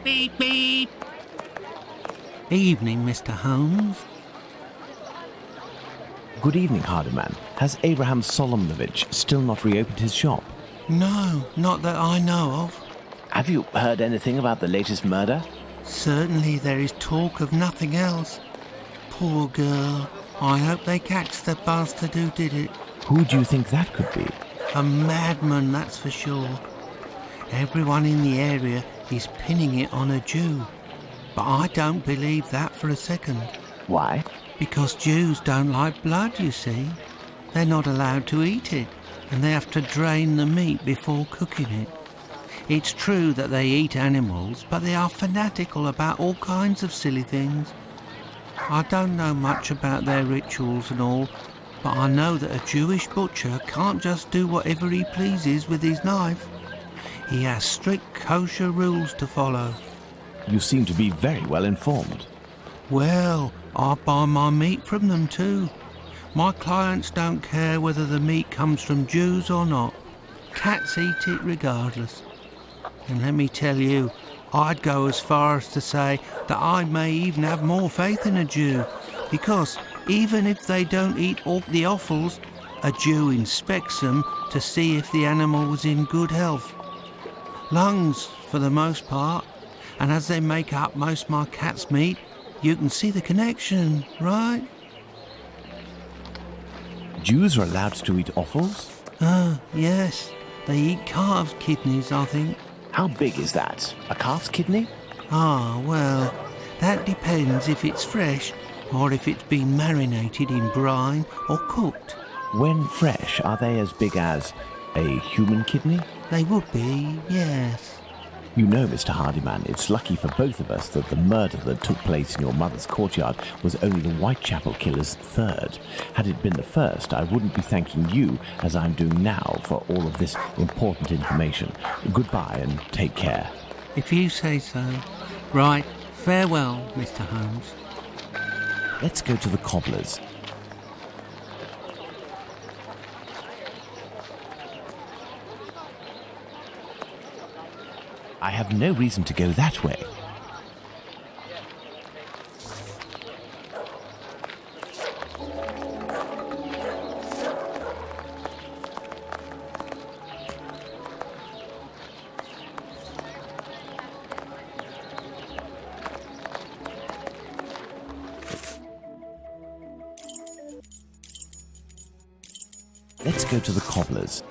Beep, beep. Evening, Mr. Holmes. Good evening, Hardiman. Has Abraham Solomovich still not reopened his shop? No, not that I know of. Have you heard anything about the latest murder? Certainly there is talk of nothing else. Poor girl. I hope they catch the bastard who did it. Who do you think that could be? A madman, that's for sure. Everyone in the area is pinning it on a Jew. But I don't believe that for a second. Why? Because Jews don't like blood, you see. They're not allowed to eat it, and they have to drain the meat before cooking it. It's true that they eat animals, but they are fanatical about all kinds of silly things. I don't know much about their rituals and all, but I know that a Jewish butcher can't just do whatever he pleases with his knife. He has strict kosher rules to follow. You seem to be very well informed. Well, I buy my meat from them too. My clients don't care whether the meat comes from Jews or not. Cats eat it regardless. And let me tell you, I'd go as far as to say that I may even have more faith in a Jew, because even if they don't eat all the offals, a Jew inspects them to see if the animal was in good health. Lungs, for the most part, and as they make up most of my cat's meat, you can see the connection, right? Jews are allowed to eat offals? Yes. They eat calves' kidneys, I think. How big is that? A calf's kidney? Well, that depends if it's fresh or if it's been marinated in brine or cooked. When fresh, are they as big as a human kidney? They would be, yes. You know, Mr. Hardiman, it's lucky for both of us that the murder that took place in your mother's courtyard was only the Whitechapel killer's third. Had it been the first, I wouldn't be thanking you, as I'm doing now, for all of this important information. Goodbye and take care. If you say so. Right, farewell, Mr. Holmes. Let's go to the cobbler's. I have no reason to go that way. Let's go to the cobbler's.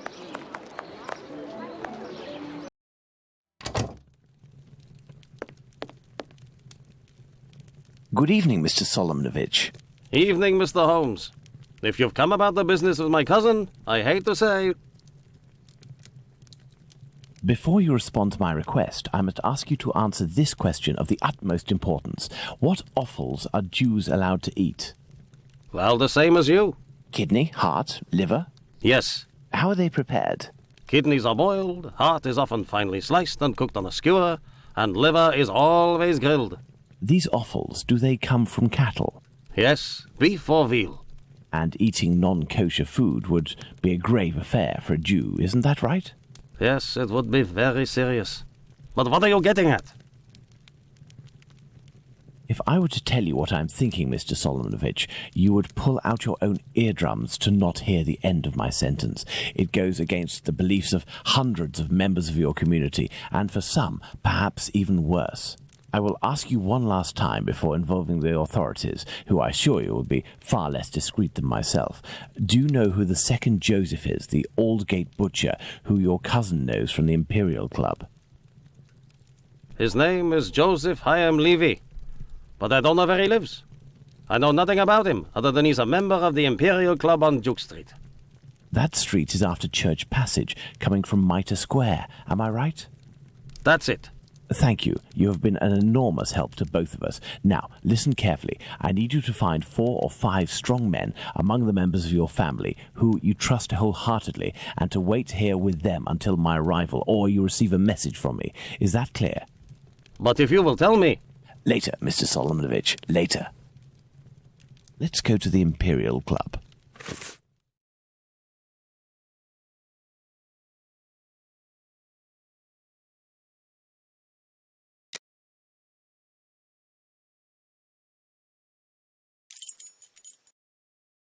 Good evening, Mr. Solomovich. Evening, Mr. Holmes. If you've come about the business with my cousin, I hate to say... Before you respond to my request, I must ask you to answer this question of the utmost importance. What offals are Jews allowed to eat? Well, the same as you. Kidney, heart, liver? Yes. How are they prepared? Kidneys are boiled, heart is often finely sliced and cooked on a skewer, and liver is always grilled. These offals, do they come from cattle? Yes, beef or veal. And eating non-kosher food would be a grave affair for a Jew, isn't that right? Yes, it would be very serious. But what are you getting at? If I were to tell you what I'm thinking, Mr. Solomovich, you would pull out your own eardrums to not hear the end of my sentence. It goes against the beliefs of hundreds of members of your community, and for some, perhaps even worse. I will ask you one last time before involving the authorities, who I assure you will be far less discreet than myself. Do you know who the second Joseph is, the Aldgate butcher, who your cousin knows from the Imperial Club? His name is Joseph Chaim Levy, but I don't know where he lives. I know nothing about him, other than he's a member of the Imperial Club on Duke Street. That street is after Church Passage, coming from Mitre Square. Am I right? That's it. Thank you. You have been an enormous help to both of us. Now, listen carefully. I need you to find 4 or 5 strong men among the members of your family who you trust wholeheartedly, and to wait here with them until my arrival, or you receive a message from me. Is that clear? But if you will tell me... Later, Mr. Solomovich, later. Let's go to the Imperial Club.